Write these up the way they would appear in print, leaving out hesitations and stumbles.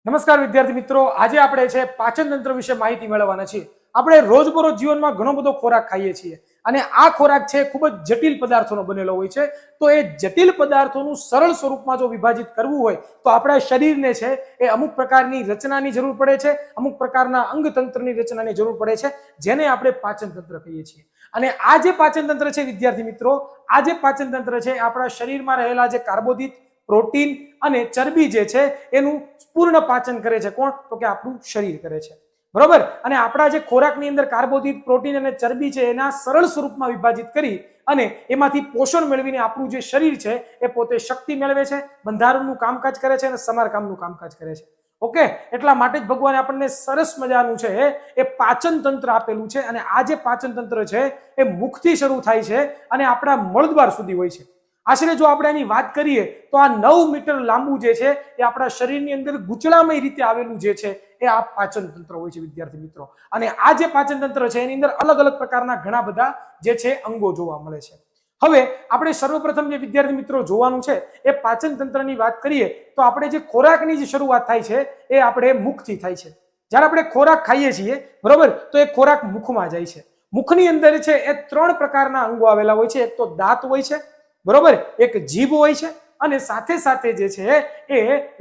નમસ્કાર વિદ્યાર્થી મિત્રો, આજે આપણે છે પાચન તંત્ર વિશે માહિતી મેળવવાના છીએ. આપણે રોજબરોજ જીવનમાં ઘણો બધો ખોરાક ખાઈએ છીએ અને આ ખોરાક છે ખૂબ જ જટિલ પદાર્થોનો બનેલો હોય છે. તો એ જટિલ પદાર્થોનું સરળ સ્વરૂપમાં જો વિભાજિત કરવું હોય તો આપણા શરીરને છે એ અમુક પ્રકારની રચનાની જરૂર પડે છે, અમુક પ્રકારના અંગતંત્રની રચનાની જરૂર પડે છે, જેને આપણે પાચન તંત્ર કહીએ છીએ. અને આ જે પાચન તંત્ર છે વિદ્યાર્થી મિત્રો, આ જે પાચન તંત્ર છે આપણા શરીરમાં રહેલા જે કાર્બોદિત, પ્રોટીન અને ચરબી જે છે એનું પૂર્ણ પાચન કરે છે. કોણ? તો કે આપણું શરીર કરે છે, બરોબર. અને આપણા જે ખોરાકની અંદર કાર્બોદિત, પ્રોટીન અને ચરબી છે એના સરળ સ્વરૂપમાં વિભાજિત કરી અને એમાંથી પોષણ મેળવીને આપણું જે શરીર છે એ પોતે શક્તિ મેળવે છે, બંધારણનું કામકાજ કરે છે અને સમારકામનું કામકાજ કરે છે. ઓકે, એટલા માટે જ ભગવાને આપણને સરસ મજાનું છે એ પાચન તંત્ર આપેલું છે. અને આ જે પાચન તંત્ર છે એ મુખથી શરૂ થાય છે અને આપણા મળદ્વાર સુધી હોય છે. આશરે જો આપણે એની વાત કરીએ તો આ 9 મીટર લાંબુ જે છે એ આપણા શરીરની અંદર ગૂંચળામય રીતે આવેલું જે છે એ આ પાચન તંત્ર હોય છે વિદ્યાર્થી મિત્રો. અને આ જે પાચન તંત્ર છે એની અંદર અલગ અલગ પ્રકારના ઘણા બધા જે છે અંગો જોવા મળે છે. હવે આપણે સર્વપ્રથમ જે વિદ્યાર્થી મિત્રો જોવાનું છે એ પાચન તંત્રની વાત કરીએ તો આપણે જે ખોરાકની જે શરૂઆત થાય છે એ આપણે મુખથી થાય છે. જ્યારે આપણે ખોરાક ખાઈએ છીએ, બરોબર, તો એ ખોરાક મુખમાં જાય છે. મુખની અંદર છે એ 3 પ્રકારના અંગો આવેલા હોય છે. એક તો દાંત હોય છે, બરોબર, એક જીભ હોય છે અને સાથે સાથે જે છે એ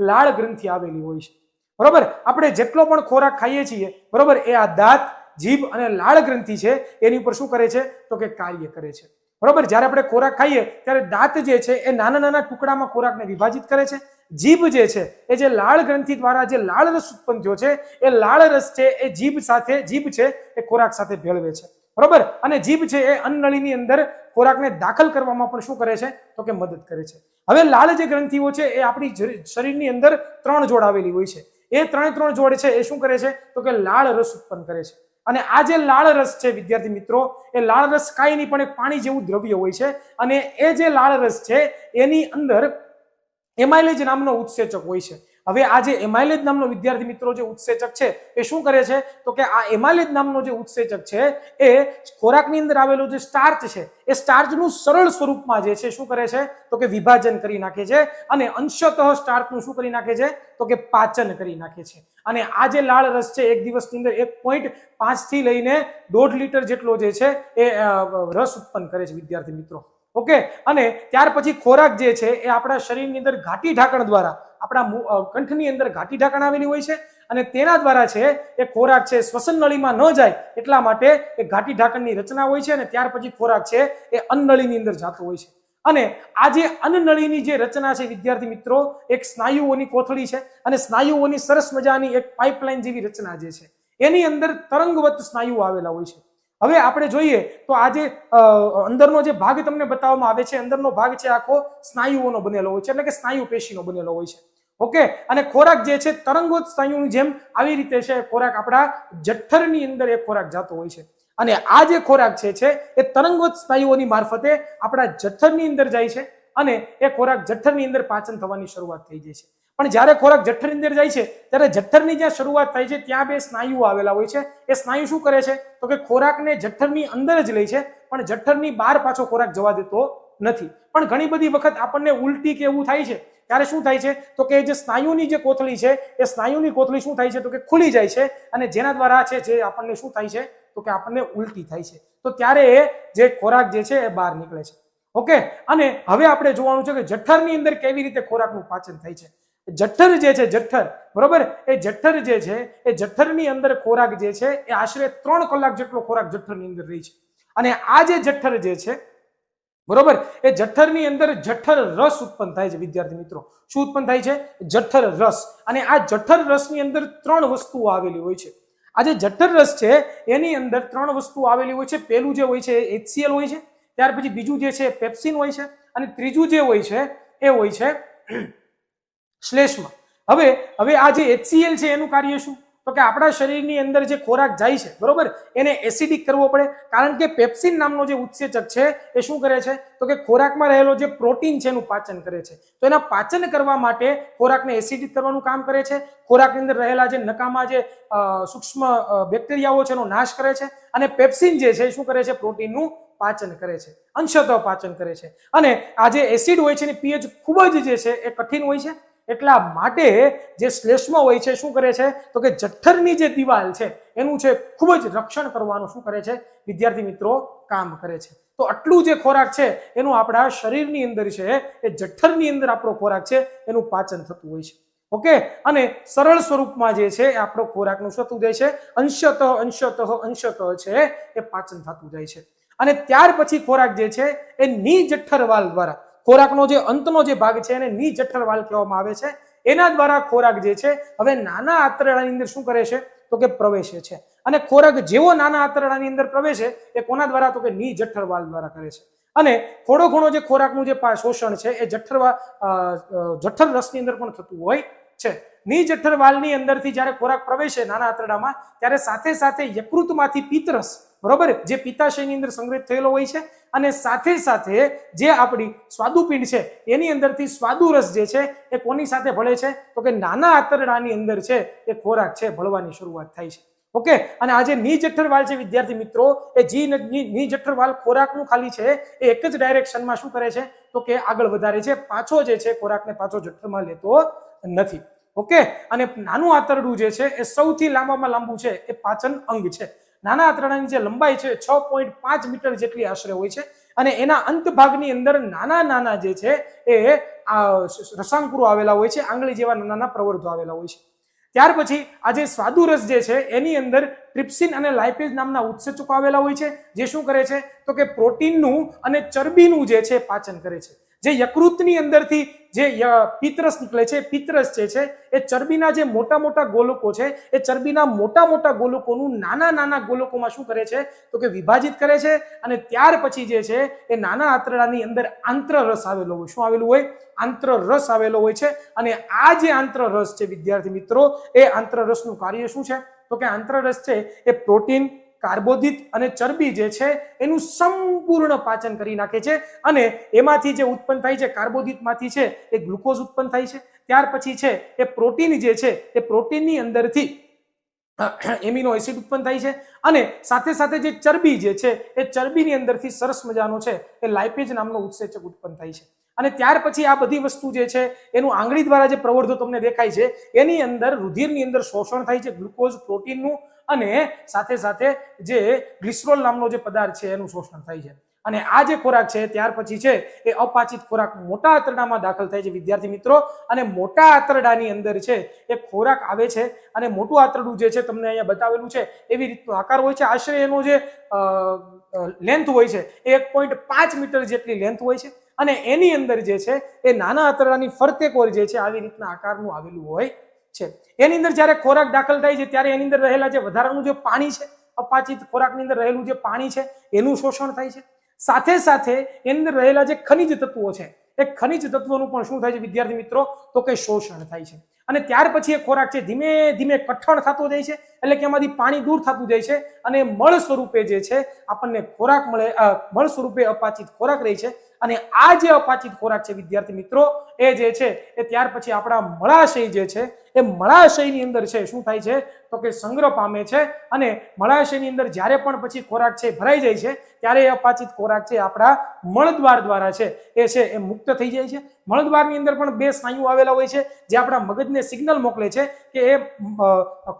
લાળ ગ્રંથિ આવેલી હોય છે, બરોબર. આપણે જેટલો પણ ખોરાક ખાઈએ છીએ, બરોબર, એ આ દાંત, જીભ અને લાળ ગ્રંથિ છે એની ઉપર શું કરે છે તો કે કાર્ય કરે છે, બરોબર. જ્યારે આપણે ખોરાક ખાઈએ ત્યારે દાંત જે છે એ નાના નાના ટુકડામાં ખોરાકને વિભાજિત કરે છે. જીભ જે છે એ જે લાળ ગ્રંથિ દ્વારા જે લાળ રસ ઉત્પન્ન થયો છે એ લાળ રસ છે એ જીભ છે એ ખોરાક સાથે ભેળવે છે, બરોબર. અને જીભ છે એ અન્નનળીની અંદર ખોરાકને દાખલ કરવામાં પણ શું કરે છે તો કે મદદ કરે છે. હવે લાળ જે ગ્રંથિઓ છે એ આપણી શરીરની અંદર 3 જોડ આવેલી હોય છે. એ 3 જોડ છે એ શું કરે છે તો કે લાળ રસ ઉત્પન્ન કરે છે. અને આ જે લાળ રસ છે વિદ્યાર્થી મિત્રો, એ લાળ રસ કાંઈ નહીં પણ એક પાણી જેવું દ્રવ્ય હોય છે. અને એ જે લાળ રસ છે એની અંદર એમાઇલેજ નામનો ઉત્સેચક હોય છે. હવે આ જે એમાઇલેજ નામનો વિદ્યાર્થી મિત્રો જે ઉત્સેચક છે એ શું કરે છે તો કે આ એમાઇલેજ નામનો જે ઉત્સેચક છે એ ખોરાકની અંદર આવેલો જે સ્ટાર્ચ છે એ સ્ટાર્ચનું સરળ સ્વરૂપમાં જે છે શું કરે છે તો કે વિભાજન કરી નાખે છે અને અંશતઃ સ્ટાર્ચનું શું કરી નાખે છે તો કે પાચન કરી નાખે છે. અને આ જે લાળ રસ છે એક દિવસની અંદર 1.5 થી લઈને 1.5 લીટર જેટલો જે છે એ રસ ઉત્પન્ન કરે છે વિદ્યાર્થી મિત્રો. ઓકે, અને ત્યાર પછી ખોરાક જે છે એ આપણા શરીરની અંદર ઘાટી ઢાંકણ દ્વારા આપણા કંઠની અંદર ઘાટી ઢાંકણ આવેલી હોય છે અને તેના દ્વારા છે એ ખોરાક છે શ્વસન નળીમાં ન જાય એટલા માટે એ ઘાટી ઢાંકણની રચના હોય છે. અને ત્યાર પછી ખોરાક છે એ અન્નનળીની અંદર જતો હોય છે. અને આ જે અન્નનળીની જે રચના છે વિદ્યાર્થી મિત્રો, એક સ્નાયુઓની કોથળી છે અને સ્નાયુઓની સરસ મજાની એક પાઇપલાઇન જેવી રચના જે છે એની અંદર તરંગવત સ્નાયુઓ આવેલા હોય છે. હવે આપણે જોઈએ તો આ જે અંદરનો જે ભાગ તમને બતાવવામાં આવે છે, અંદરનો ભાગ છે આખો સ્નાયુઓનો બનેલો હોય છે, એટલે કે સ્નાયુ પેશીનો બનેલો હોય છે. ઓકે, અને ખોરાક જે છે તરંગોત સ્નાયુની જેમ આવી રીતે છે ખોરાક આપણા જઠરની અંદર એક ખોરાક જતો હોય છે. અને આ જે ખોરાક છે એ તરંગોત સ્નાયુઓની મારફતે આપણા જઠરની અંદર જાય છે અને એ ખોરાક જઠરની અંદર પાચન થવાની શરૂઆત થઈ જાય છે. પણ જ્યારે ખોરાક જઠરની અંદર જાય છે ત્યારે જઠરની જ્યાં શરૂઆત થાય છે ત્યાં 2 સ્નાયુઓ આવેલા હોય છે. એ સ્નાયુ શું કરે છે તો કે ખોરાકને જઠરની અંદર જ લે છે પણ જઠરની બહાર પાછો ખોરાક જવા દેતો નથી. પણ ઘણી બધી વખત આપણને ઉલટી કે એવું થાય છે ત્યારે શું થાય છે તો કે જે સ્નાયુની જે કોથળી છે એ સ્નાયુની કોથળી શું થાય છે તો કે ખુલી જાય છે અને જેના દ્વારા છે જે આપણને શું થાય છે તો કે આપણને ઉલટી થાય છે. તો ત્યારે એ જે ખોરાક જે છે એ બહાર નીકળે છે. ઓકે, અને હવે આપણે જોવાનું છે કે જઠરની અંદર કેવી રીતે ખોરાકનું પાચન થાય છે. જઠર જે છે જઠર, બરોબર, એ જઠર જે છે એ જઠરની અંદર ખોરાક જે છે એ આશરે 3 કલાક જેટલો ખોરાક જઠરની અંદર રહે છે. અને આ જે જઠર જે છે, બરોબર, એ જઠરની અંદર જઠર રસ ઉત્પન્ન થાય છે વિદ્યાર્થી મિત્રો. શું ઉત્પન્ન થાય છે? જઠર રસ. અને આ જઠર રસની અંદર 3 વસ્તુઓ આવેલી હોય છે. આ જે જઠર રસ છે એની અંદર 3 વસ્તુઓ આવેલી હોય છે. પહેલું જે હોય છે HCl હોય છે, ત્યાર પછી બીજું જે છે પેપ્સિન હોય છે અને ત્રીજું જે હોય છે એ હોય છે શ્લેષ્મા. હવે આ જે HCl છે એનું કાર્ય શું તો કે આપણા શરીરની અંદર જે ખોરાક જાય છે, બરોબર, એને એસિડિક કરવો પડે. કારણ કે પેપ્સિન નામનો જે ઉત્સેચક છે એ શું કરે છે તો કે ખોરાકમાં રહેલો જે પ્રોટીન છે એનું પાચન કરે છે. તો એના પાચન કરવા માટે ખોરાકને એસિડિક કરવાનું કામ કરે છે. ખોરાકની અંદર રહેલા જે નકામા જે સૂક્ષ્મ બેક્ટેરિયાઓ છે એનો નાશ કરે છે. અને પેપ્સિન જે છે શું કરે છે? પ્રોટીનનું પાચન કરે છે, અંશતઃ પાચન કરે છે. અને આ જે એસિડ હોય છે એની pH ખૂબ જ જે છે એ કઠિન હોય છે. એટલા માટે જે શ્લેષ્મ હોય છે શું કરે છે તો કે જઠરની જે દિવાલ છે એનું છે ખૂબ જ રક્ષણ કરવાનું શું કરે છે વિદ્યાર્થી મિત્રો કામ કરે છે. તો આટલું જે ખોરાક છે એનું આપણા શરીરની અંદર છે એ જઠરની અંદર આપણો ખોરાક છે એનું પાચન થતું હોય છે. ઓકે, અને સરળ સ્વરૂપમાં જે છે એ આપણો ખોરાકનું શું થતું જાય છે અંશતઃ છે એ પાચન થતું જાય છે. અને ત્યાર પછી ખોરાક જે છે એ નિજઠરવાલ દ્વારા, ખોરાકનો જે અંતનો જે ભાગ છે એને નિજઠરવાલ કહેવામાં આવે છે. એના દ્વારા ખોરાક જે છે હવે નાના આંતરડાની અંદર શું કરે છે તો કે પ્રવેશે છે. અને ખોરાક જેવો નાના આંતરડાની અંદર પ્રવેશે એ કોના દ્વારા તો કે નિજઠરવાલ દ્વારા કરે છે. અને થોડો ઘણો જે ખોરાકનું જે શોષણ છે એ જઠર રસની અંદર પણ થતું હોય છે. નિજઠરવાલની અંદરથી જ્યારે ખોરાક પ્રવેશે નાના આંતરડામાં ત્યારે સાથે સાથે યકૃતમાંથી પિત્તરસ, બરોબર, જે પિત્તાશયની અંદર સંગ્રહિત થયેલો હોય છે, અને સાથે સાથે જે આપણી સ્વાદુપિંડ છે એની અંદરથી સ્વાદુરસ જે છે એ કોની સાથે ભળે છે તો કે નાના આંતરડાની અંદર છે એ ખોરાક છે ભળવાની શરૂઆત થાય છે. ઓકે, અને આ જે નિજઠરવાલ છે વિદ્યાર્થી મિત્રો, એ નિજઠરવાલ ખોરાકનું ખાલી છે એ એક જ ડાયરેક્શનમાં શું કરે છે તો કે આગળ વધારે છે, પાછો જે છે ખોરાકને પાછો જઠરમાં લેતો નથી. ઓકે, અને નાનું આંતરડું જે છે એ સૌથી લાંબામાં લાંબુ છે એ પાચન અંગ છે. નાના આંતરડાની જે લંબાઈ છે 6.5 મીટર જેટલી આશરે હોય છે, અને એના અંત ભાગની અંદર નાના નાના જે છે એ રસાંકુરો આવેલા હોય છે, આંગળી જેવા નાના પ્રવર્ધો આવેલા હોય છે. ત્યાર પછી આ જે સ્વાદુરસ જે છે એની અંદર ટ્રિપ્સિન અને લાઇપેઝ નામના ઉત્સેચકો આવેલા હોય છે, જે શું કરે છે તો કે પ્રોટીનનું અને ચરબીનું જે છે પાચન કરે છે. જે યકૃતની અંદરથી જે પિત્તરસ નીકળે છે, પિત્તરસ જે છે એ ચરબીના જે મોટા મોટા ગોલકો છે એ ચરબીના મોટા મોટા ગોલકોનું નાના નાના ગોલકોમાં શું કરે છે તો કે વિભાજિત કરે છે. અને ત્યાર પછી જે છે એ નાના આંતરડાની અંદર આંત્રરસ આવેલો હોય. શું આવેલું હોય? આંત્રરસ આવેલો હોય છે. અને આ જે આંત્રરસ છે વિદ્યાર્થી મિત્રો, એ આંત્રરસનું કાર્ય શું છે તો કે આંત્રરસ છે એ પ્રોટીન, કાર્બોદિત અને ચરબી જે છે એનું સંપૂર્ણ પાચન કરી નાખે છે. અને એમાંથી જે ઉત્પન્ન થાય છે કાર્બોદિતમાંથી છે એ ગ્લુકોઝ ઉત્પન્ન થાય છે. ત્યાર પછી છે એ પ્રોટીન જે છે એ પ્રોટીનની અંદરથી એમિનો એસિડ ઉત્પન્ન થાય છે. અને સાથે સાથે જે ચરબી જે છે એ ચરબીની અંદરથી સરસ મજાનો છે એ લાઇપેઝ નામનો ઉત્સેચક ઉત્પન્ન થાય છે. અને ત્યાર પછી આ બધી વસ્તુ જે છે એનું આંગળી દ્વારા જે પ્રવર્ધો તમને દેખાય છે એની અંદર રુધિરની અંદર શોષણ થાય છે ગ્લુકોઝ, પ્રોટીનનું, અને સાથે સાથે જે ગ્લિસરોલ નામનો જે પદાર્થ છે એનું શોષણ થાય છે. અને આ જે ખોરાક છે ત્યાર પછી છે એ અપાચિત ખોરાક મોટા આંતરડામાં દાખલ થાય છે વિદ્યાર્થી મિત્રો. અને મોટા આંતરડાની અંદર છે એ ખોરાક આવે છે, અને મોટું આંતરડું જે છે તમને અહીંયા બતાવેલું છે એવી રીતનો આકાર હોય છે. આશરે એનો જે લેન્થ હોય છે એ 1.5 મીટર જેટલી લેન્થ હોય છે. અને એની અંદર જે છે એ નાના આંતરડાની ફરતે કોર જે છે આવી રીતના આકારનું આવેલું હોય છે. એની અંદર જ્યારે ખોરાક દાખલ થાય છે ત્યારે એની અંદર રહેલા જે વધારાનું જે પાણી છે, અપાચિત ખોરાકની અંદર રહેલું જે પાણી છે એનું શોષણ થાય છે. સાથે સાથે એની અંદર રહેલા જે ખનિજ તત્વો છે એ ખનિજ તત્વોનું પણ શું થાય છે વિદ્યાર્થી મિત્રો તો કે શોષણ થાય છે. અને ત્યાર પછી એ ખોરાક છે ધીમે ધીમે કઠણ થતો જાય છે, એટલે કે એમાંથી પાણી દૂર થતું જાય છે, અને મળ સ્વરૂપે જે છે આપણને ખોરાક મળે, મળ સ્વરૂપે અપાચિત ખોરાક રહે છે. અને આ જે અપાચિત ખોરાક છે વિદ્યાર્થી મિત્રો એ જે છે એ ત્યાર પછી આપણા મળાશય જે છે એ મળાશયની અંદર છે શું થાય છે તો કે સંગ્રહ પામે છે. અને મળાશયની અંદર જ્યારે પણ પછી ખોરાક છે ભરાઈ જાય છે ત્યારે એ અપાચિત ખોરાક છે આપણા મળદ્વાર દ્વારા છે એ મુક્ત થઈ જાય છે. મળદ્વારની અંદર પણ 2 સ્નાયુ આવેલા હોય છે જે આપણા મગજને સિગ્નલ મોકલે છે કે એ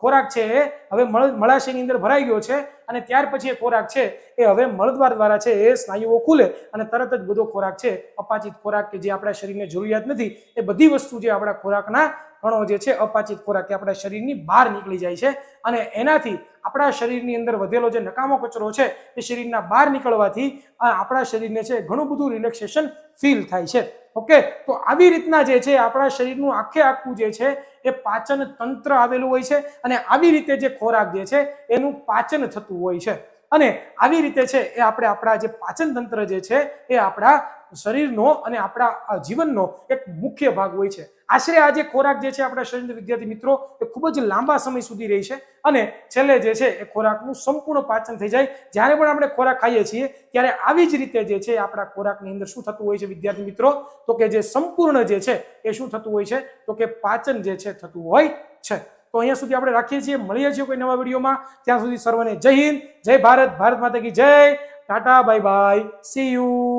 ખોરાક છે એ હવે મળાશયની અંદર ભરાઈ ગયો છે, અને ત્યાર પછી એ ખોરાક છે એ હવે મળદ્વાર દ્વારા છે એ સ્નાયુઓ ખુલે, અને તરત જ બધો ખોરાક છે અપાચિત ખોરાક કે જે આપણા શરીરને જરૂરિયાત નથી એ બધી વસ્તુ જે આપણા ખોરાકના કણો જે છે અપાચિત ખોરાક કે આપણા શરીરની બહાર નીકળી જાય છે. અને એનાથી આપણા શરીરની અંદર વધેલો જે નકામો કચરો છે એ શરીરના બહાર નીકળવાથી આપણા શરીરને છે ઘણું બધું રિલેક્સેશન ફીલ થાય છે. ઓકે, તો આવી રીતના જે છે આપણા શરીરનું આખું જે છે એ પાચન તંત્ર આવેલું હોય છે, અને આવી રીતે જે ખોરાક જે છે એનું પાચન થતું હોય છે. અને આવી રીતે છે એ આપણા જે પાચન તંત્ર જે છે એ આપણા શરીરનો અને આપણા જીવનનો એક મુખ્ય ભાગ હોય છે. આશરે આ જે ખોરાક જે છે આપણા શરીરના વિદ્યાર્થી મિત્રો એ ખૂબ જ લાંબા સમય સુધી રહે છે, અને છેલ્લે જે છે એ ખોરાકનું સંપૂર્ણ પાચન થઈ જાય. જ્યારે પણ આપણે ખોરાક ખાઈએ છીએ ત્યારે આવી જ રીતે જે છે આપણા ખોરાકની અંદર શું થતું હોય છે વિદ્યાર્થી મિત્રો તો કે જે સંપૂર્ણ જે છે એ શું થતું હોય છે તો કે પાચન જે છે થતું હોય છે. તો અહીંયા સુધી આપણે રાખીએ છીએ, મળીએ છીએ કોઈ નવા વિડીયોમાં. ત્યાં સુધી સર્વને જય હિન્દ, જય ભારત, ભારત માતા કી જય, Tata, bye bye, C you.